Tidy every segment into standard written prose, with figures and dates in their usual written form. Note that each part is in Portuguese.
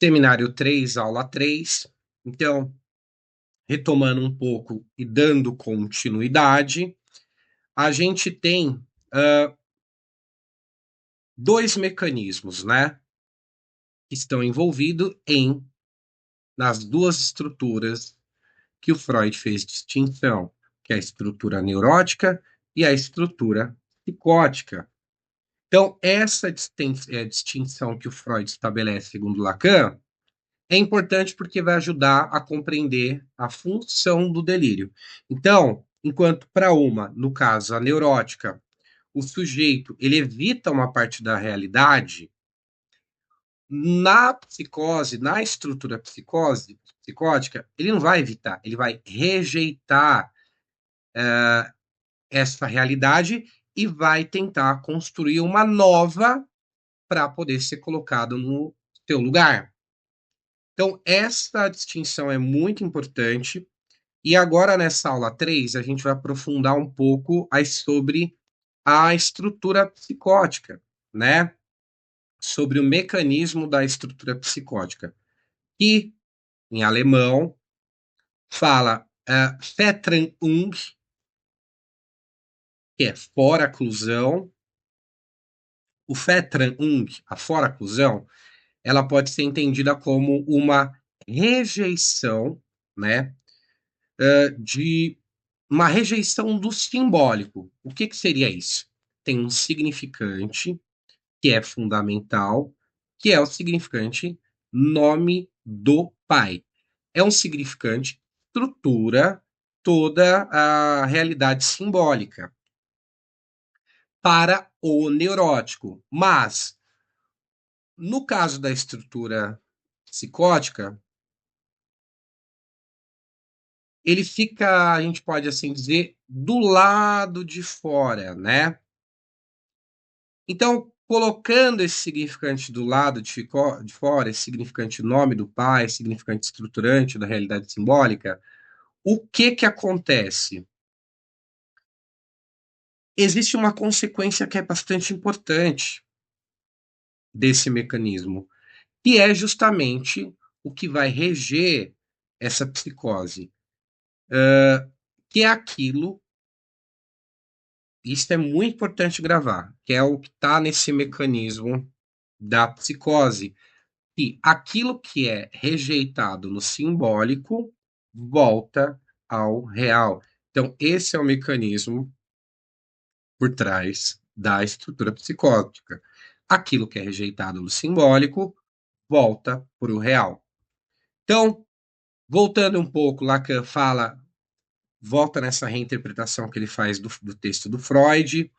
Seminário 3, aula 3. Então, retomando um pouco e dando continuidade, a gente tem dois mecanismos, né, que estão envolvidos nas duas estruturas que o Freud fez distinção, que é a estrutura neurótica e a estrutura psicótica. Então, essa distinção que o Freud estabelece, segundo Lacan, é importante porque vai ajudar a compreender a função do delírio. Então, enquanto para uma, no caso a neurótica, o sujeito ele evita uma parte da realidade, na psicose, na estrutura psicótica, ele não vai evitar, ele vai rejeitar essa realidade e vai tentar construir uma nova para poder ser colocado no seu lugar. Então, essa distinção é muito importante. E agora, nessa aula 3 a gente vai aprofundar um pouco sobre a estrutura psicótica, né? Sobre o mecanismo da estrutura psicótica. E, em alemão, fala Vertrennung, que é fora-clusão. O Vertrennung, a fora-clusão, ela pode ser entendida como uma rejeição, né? De uma rejeição do simbólico. O que seria isso? Tem um significante que é fundamental, que é o significante nome do pai. É um significante estrutura toda a realidade simbólica para o neurótico. Mas, no caso da estrutura psicótica, ele fica, a gente pode assim dizer, do lado de fora, né? Então, colocando esse significante do lado de fora, esse significante nome do pai, esse significante estruturante da realidade simbólica, o que que acontece? Existe uma consequência que é bastante importante desse mecanismo, que é justamente o que vai reger essa psicose, que é aquilo, isso é muito importante gravar, que é o que está nesse mecanismo da psicose, que aquilo que é rejeitado no simbólico volta ao real. Então, esse é o mecanismo por trás da estrutura psicótica. Aquilo que é rejeitado no simbólico volta para o real. Então, voltando um pouco, Lacan volta nessa reinterpretação que ele faz do texto do Freud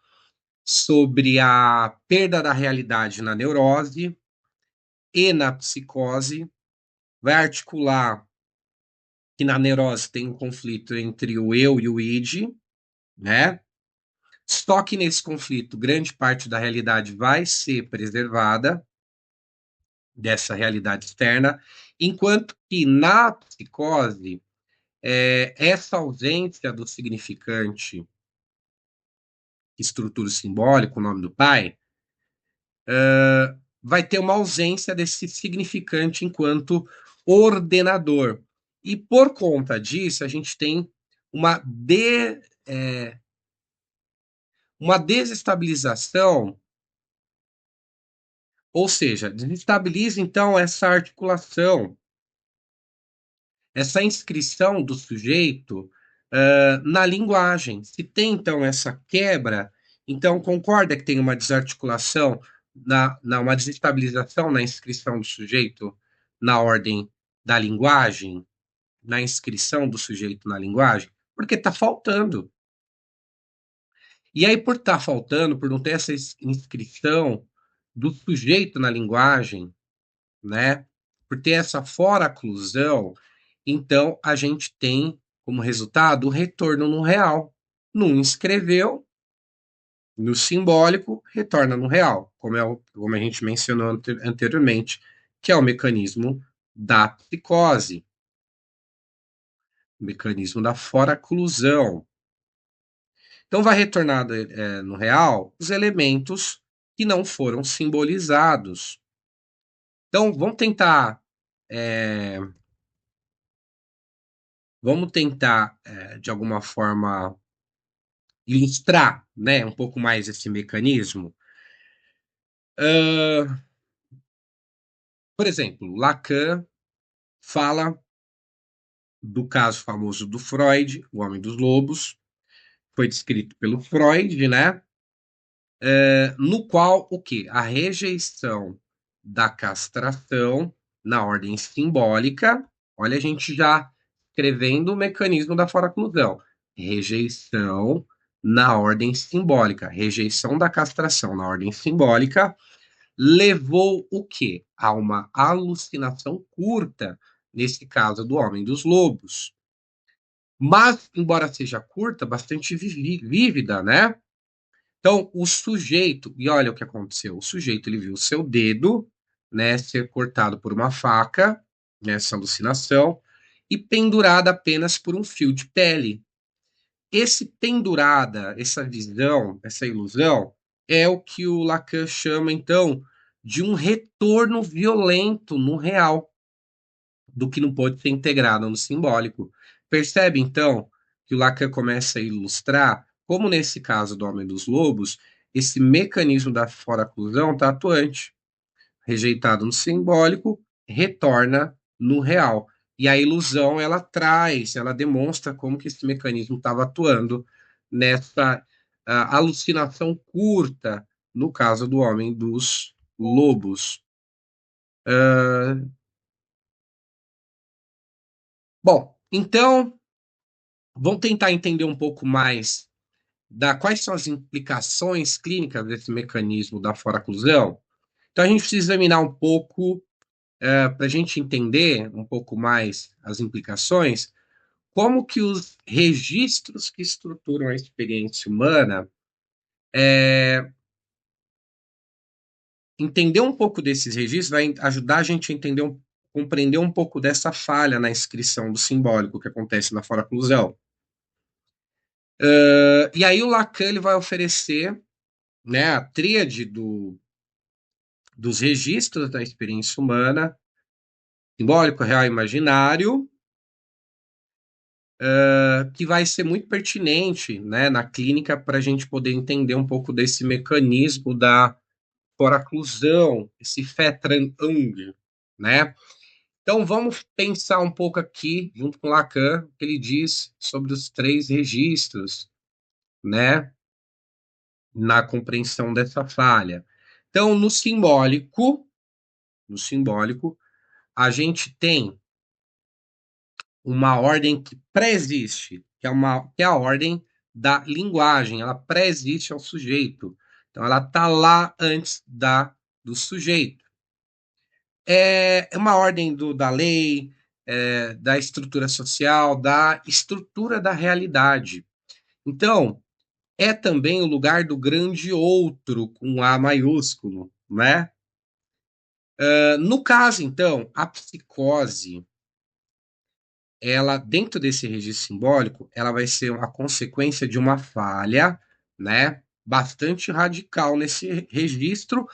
sobre a perda da realidade na neurose e na psicose, vai articular que na neurose tem um conflito entre o eu e o id, né? Só que nesse conflito, grande parte da realidade vai ser preservada, dessa realidade externa, enquanto que na psicose, essa ausência do significante, estrutura simbólica, o nome do pai, vai ter uma ausência desse significante enquanto ordenador. E por conta disso, a gente tem uma, uma desestabilização, ou seja, desestabiliza então essa articulação, essa inscrição do sujeito na linguagem. Se tem então essa quebra, então concorda que tem uma desarticulação, uma desestabilização na inscrição do sujeito na ordem da linguagem, na inscrição do sujeito na linguagem, porque está faltando. E aí, por estar faltando, por não ter essa inscrição do sujeito na linguagem, né? Por ter essa fora-oclusão, então a gente tem como resultado o retorno no real. Não inscreveu, no simbólico, retorna no real, como a gente mencionou anteriormente, que é o mecanismo da psicose. mecanismo da fora-oclusão. Então, vai retornar no real os elementos que não foram simbolizados. Então, é, de alguma forma, ilustrar, né, um pouco mais esse mecanismo. Por exemplo, Lacan fala do caso famoso do Freud, o Homem dos Lobos, foi descrito pelo Freud, né? No qual o que? A rejeição da castração na ordem simbólica. Olha, a gente já escrevendo o mecanismo da foraclusão. Rejeição na ordem simbólica, rejeição da castração na ordem simbólica levou o quê? A uma alucinação curta, nesse caso do Homem dos Lobos. Mas, embora seja curta, bastante vívida, né? Então, o sujeito, e olha o que aconteceu, o sujeito ele viu o seu dedo, né, ser cortado por uma faca, nessa alucinação, e pendurada apenas por um fio de pele. Esse pendurada, essa visão, essa ilusão, é o que o Lacan chama, então, de um retorno violento no real, do que não pode ser integrado no simbólico. Percebe, então, que o Lacan começa a ilustrar como, nesse caso do Homem dos Lobos, esse mecanismo da fora-oclusão está atuante. Rejeitado no simbólico, retorna no real. E a ilusão, ela traz, ela demonstra como que esse mecanismo estava atuando nessa alucinação curta, no caso do Homem dos Lobos. Bom, então, vamos tentar entender um pouco mais quais são as implicações clínicas desse mecanismo da fora-oclusão. Então, a gente precisa examinar um pouco, para a gente entender um pouco mais as implicações, como que os registros que estruturam a experiência humana, entender um pouco desses registros vai ajudar a gente a compreender um pouco dessa falha na inscrição do simbólico que acontece na fora-oclusão. E aí o Lacan ele vai oferecer, né, a tríade dos registros da experiência humana, simbólico, real e imaginário, que vai ser muito pertinente, né, na clínica para a gente poder entender um pouco desse mecanismo da foraclusão, esse Fettran-Ung, né? Então vamos pensar um pouco aqui, junto com Lacan, o que ele diz sobre os três registros, né, na compreensão dessa falha. Então, no simbólico, a gente tem uma ordem que pré-existe, que é a ordem da linguagem, ela pré-existe ao sujeito. Então, ela está lá antes do sujeito. É uma ordem da lei, da estrutura social, da estrutura da realidade. Então, é também o lugar do grande outro, com A maiúsculo, né? No caso, então, a psicose, ela, dentro desse registro simbólico, ela vai ser a consequência de uma falha, né, bastante radical nesse registro,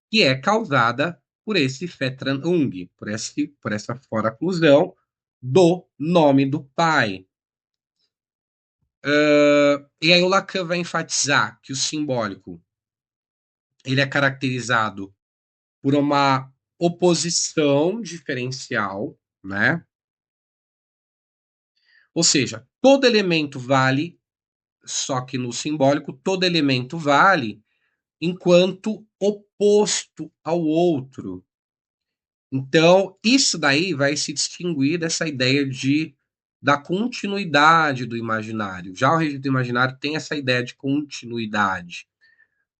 que é causada por esse Fettran-Ung, por essa fora-oclusão do nome do pai. E aí o Lacan vai enfatizar que o simbólico ele é caracterizado por uma oposição diferencial, né? Ou seja, todo elemento vale, só que no simbólico, todo elemento vale enquanto oposto ao outro. Então, isso daí vai se distinguir dessa ideia da continuidade do imaginário. Já o registro do imaginário tem essa ideia de continuidade.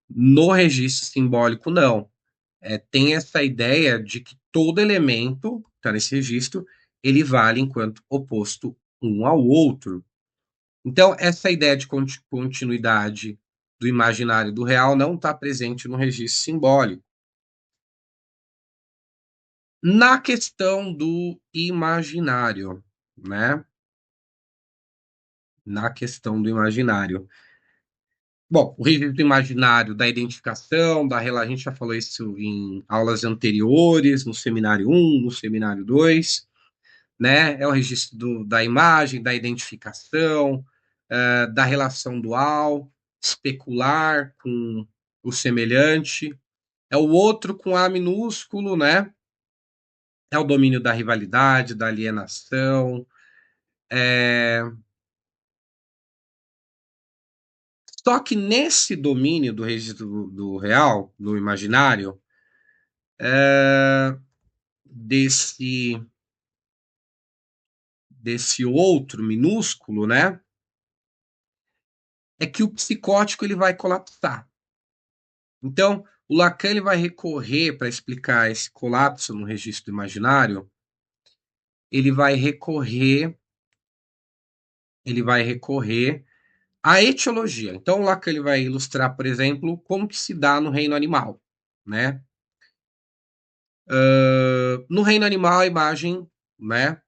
No registro simbólico, não. Tem essa ideia de que todo elemento, está nesse registro, ele vale enquanto oposto um ao outro. Então, essa ideia de continuidade do imaginário e do real não está presente no registro simbólico. Na questão do imaginário, né? na questão do imaginário. Bom, o registro imaginário da identificação, a gente já falou isso em aulas anteriores, no seminário um, no seminário 2, né? É o registro da imagem, da identificação, da relação dual, especular com o semelhante. É o outro com A minúsculo, né? É o domínio da rivalidade, da alienação. É... Só que nesse domínio do registro do real, do imaginário, é, desse, desse outro minúsculo, né? É que o psicótico ele vai colapsar. Então, o Lacan ele vai recorrer para explicar esse colapso no registro imaginário, ele vai recorrer, ele vai recorrer à etiologia. Então, o Lacan ele vai ilustrar, por exemplo, como que se dá no reino animal, né? No reino animal, a imagem, né?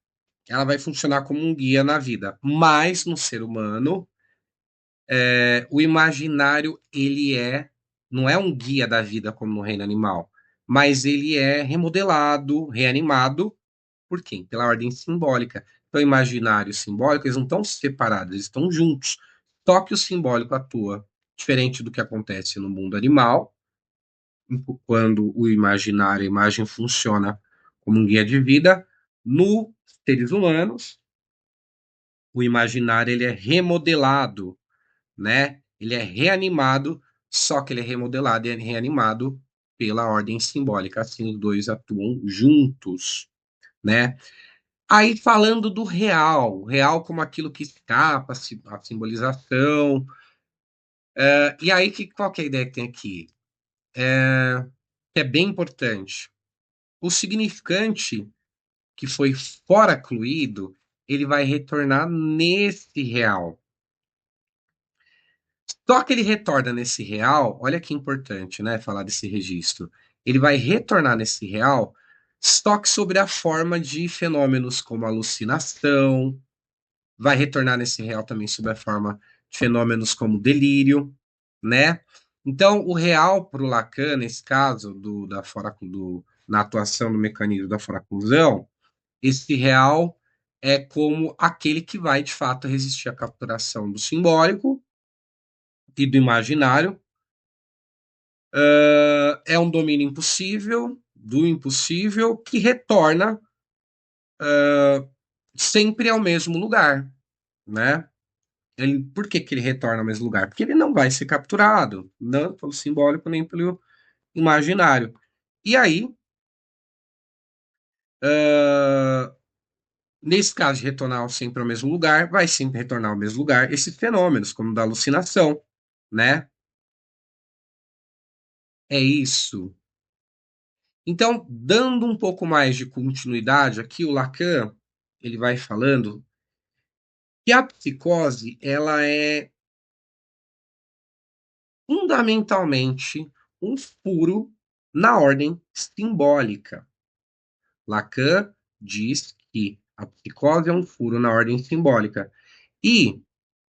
Ela vai funcionar como um guia na vida, mas no ser humano o imaginário, não é um guia da vida como no reino animal, mas ele é remodelado, reanimado, por quem? Pela ordem simbólica. Então, imaginário e simbólico, eles não estão separados, eles estão juntos. Só que o simbólico atua diferente do que acontece no mundo animal, quando o imaginário, a imagem funciona como um guia de vida, nos seres humanos, o imaginário ele é remodelado, né? Ele é reanimado, só que ele é remodelado e é reanimado pela ordem simbólica. Assim, os dois atuam juntos, né? Aí falando do real, real como aquilo que escapa a simbolização. E aí, qual que é a ideia que tem aqui? Que é bem importante. O significante que foi fora cluído, ele vai retornar nesse real. Só que ele retorna nesse real, olha que importante, né, falar desse registro. Ele vai retornar nesse real, só que sobre a forma de fenômenos como alucinação, vai retornar nesse real também sob a forma de fenômenos como delírio, né? Então, o real para o Lacan, nesse caso, na atuação do mecanismo da foraclusão, esse real é como aquele que vai, de fato, resistir à capturação do simbólico e do imaginário. É um domínio impossível, do impossível, que retorna sempre ao mesmo lugar, né? Por que que ele retorna ao mesmo lugar? Porque ele não vai ser capturado, não pelo simbólico nem pelo imaginário. E aí, uh, nesse caso de retornar sempre ao mesmo lugar, vai sempre retornar ao mesmo lugar esses fenômenos, como da alucinação, né? É isso. Então, dando um pouco mais de continuidade aqui, o Lacan, ele vai falando que a psicose, ela é fundamentalmente um furo na ordem simbólica. Lacan diz que a psicose é um furo na ordem simbólica. E